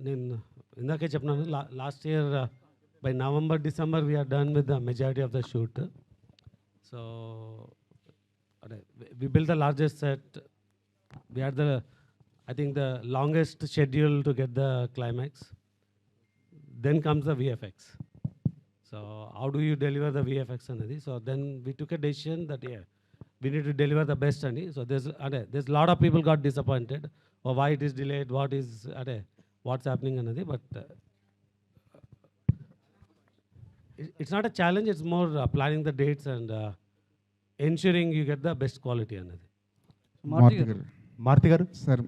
నేను ఇందాకే చెప్పినాను last year by November December we're done with the majority of the shoot. So అదే we build the largest set, we had I think the longest schedule to get the climax. Then comes the VFX. So how do you deliver the VFX anadi? So then we took a decision that we need to deliver the best ani. So there's a lot of people got disappointed or why it is delayed, what's happening anadi. But it's not a challenge, it's more planning the dates and ensuring you get the best quality anadi. Maruthi గారు sir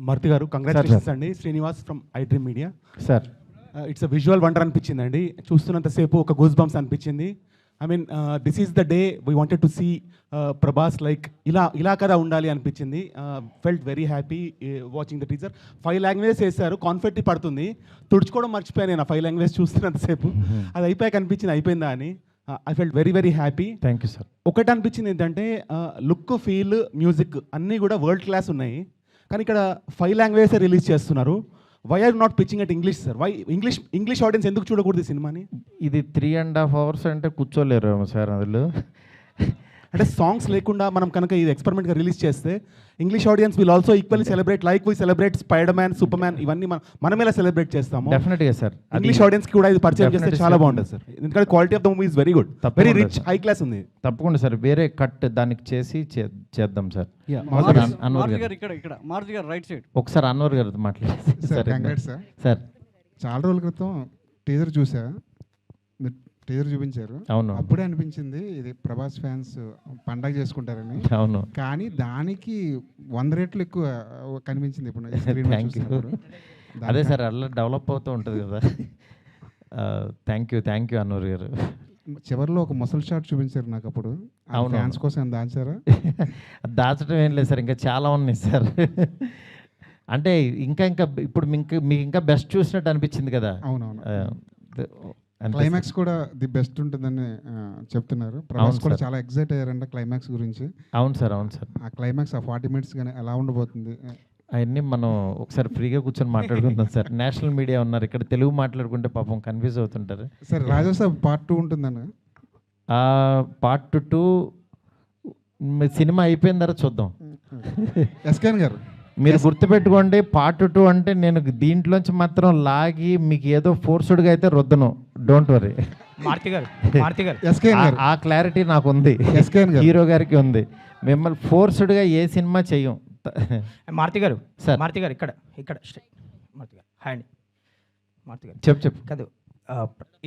Maruthi గారు congratulations అండి. Srinivas from I dream media sir. It's a visual wonder అనిపించింది అండి. చూస్తున్నంతసేపు ఒక goose bumps అనిపించింది. I mean this is the day we wanted to see Prabhas like ఇలా కదా ఉండాలి అనిపించింది. Felt very happy watching the teaser. 5 languages వేశారు, కాన్ఫెట్టి పడుతుంది, తుడుచుకోవడం మర్చిపోయాను నేను ఆ 5 లాంగ్వేజ్ చూస్తున్నంతసేపు. అది అయిపోయాక అనిపించింది అయిపోయిందా అని. I felt very very happy. Thank you sir. ఒకటి అనిపించింది ఏంటంటే లుక్, ఫీల్, మ్యూజిక్ అన్నీ కూడా వరల్డ్ క్లాస్ ఉన్నాయి. కానీ ఇక్కడ 5 లాంగ్వేజెస్ రిలీజ్ చేస్తున్నారు. Why are not pitching at English sir? Why English audience ఎందుకు చూడకూడదు ఈ సినిమాని? ఇది 3.5 hours అంటే కూర్చోలేరు సార్ అందులో. అంటే సాంగ్స్ లేకుండా మనం కనుక ఇది ఎక్స్పెరిమెంట్గా రిలీజ్ చేస్తే English audience will also equally celebrate like we celebrate spider man, super man, ఇవన్నీ మనం ఎలా సెలబ్రేట్ చేస్తాము. డెఫినెట్గా సార్. ఇంగ్లీష్ ఆడియన్స్కి కూడా ఇది పరిచయం చేస్తే చాలా బాగుంటుంది సార్. ఎందుకంటే quality of the movie is very good, very rich, high class ఉంది. తప్పకుండా సార్, వేరే కట్ దానికి చేసి చేద్దాం సార్. మారుతి గారు ఇక్కడ మారుతి గారు రైట్ సైడ్ ఒకసారి అన్వర్ గారు మాట్లాడారు సార్. చాలా రోజుల క్రితం టీజర్ చూసా, టీజర్ చూపించారు. అవును, అప్పుడే అనిపించింది ఇది ప్రభాస్ ఫ్యాన్స్ పండగ చేసుకుంటారని. అవును, కానీ దానికి 100 రెట్లు ఎక్కువ కనిపించింది ఇప్పుడు. అదే సార్, అలా డెవలప్ అవుతూ ఉంటుంది కదా. థ్యాంక్ యూ అన్వర్ గారు. చివరిలో ఒక ముసల్ షాట్ చూపించారు నాకు అప్పుడు. ఫ్యాన్స్ కోసం దాచారా? దాచడం ఏం లేదు సార్, ఇంకా చాలా ఉన్నాయి సార్. అంటే ఇంకా ఇప్పుడు మీకు ఇంకా బెస్ట్ చూసినట్టు అనిపించింది కదా. అవునవును, క్లైమాక్స్ కూడా ది బెస్ట్ ఉంటుందని చెప్తున్నారు. ప్రభాస్ కూడా చాలా ఎక్సైట్ అయ్యారంట క్లైమాక్స్ గురించి. అవును సార్. ఆ క్లైమాక్స్ ఆ 40 minutes కానీ ఎలా ఉండబోతుంది అవన్నీ మనం ఒకసారి ఫ్రీగా కూర్చొని మాట్లాడుకుందాం సార్. నేషనల్ మీడియా ఉన్నారు ఇక్కడ, తెలుగు మాట్లాడుకుంటే పాపం కన్ఫ్యూజ్ అవుతుంటారు. సార్ రాజాసాబ్ పార్ట్ 2 ఉంటుందని. పార్ట్ 2 సినిమా అయిపోయిన తర్వాత చూద్దాం. ఎస్కేన్ గారు మీరు గుర్తుపెట్టుకోండి, పార్ట్ 2 అంటే నేను దీంట్లోంచి మాత్రం లాగి మీకు ఏదో ఫోర్స్డ్గా అయితే రుద్దను. Don't worry. ఆ క్లారిటీ నాకు ఉంది, హీరో గారికి ఉంది. మిమ్మల్ని ఫోర్స్డ్గా ఏ సినిమా చెయ్యం. మారుతి గారు ఇక్కడ మారుతి గారు హాయ్ అండి. మారుతి గారు చెప్పు కాదు,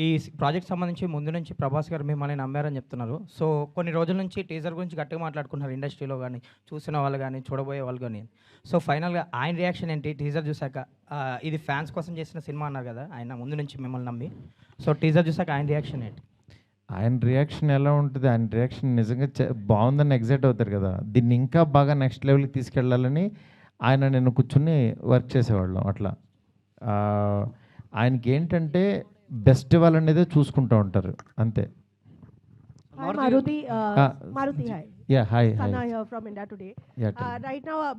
ఈ ప్రాజెక్ట్ సంబంధించి ముందు నుంచి ప్రభాస్ గారు మిమ్మల్ని నమ్మారని చెప్తున్నారు. సో కొన్ని రోజుల నుంచి టీజర్ గురించి గట్టిగా మాట్లాడుకున్నారు ఇండస్ట్రీలో కానీ, చూసిన వాళ్ళు కానీ, చూడబోయే వాళ్ళు కానీ. సో ఫైనల్గా ఆయన రియాక్షన్ ఏంటి టీజర్ చూసాక? ఇది ఫ్యాన్స్ కోసం చేసిన సినిమా అన్నారు కదా ఆయన ముందు నుంచి మిమ్మల్ని నమ్మి. సో టీజర్ చూసాక ఆయన రియాక్షన్ ఏంటి? ఆయన రియాక్షన్ ఎలా ఉంటుంది? ఆయన రియాక్షన్ నిజంగా బాగుందని ఎగ్జైట్ అవుతారు కదా. దీన్ని ఇంకా బాగా నెక్స్ట్ లెవెల్కి తీసుకెళ్ళాలని నేను కూర్చుని వర్క్ చేసేవాళ్ళం. అట్లా ఆయనకి ఏంటంటే బెస్ట్ వాళ్ళనేదే చూసుకుంటూ ఉంటారు అంతే. Maruti, hi. Yeah, hi. Sana here from India Today. Yeah, right now,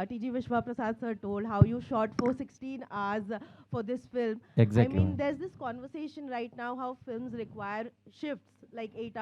TG Vishwa Prasad sir told how you shot for 16 hours for this film. Exactly. I mean, there's this conversation right now how films require shifts, like 8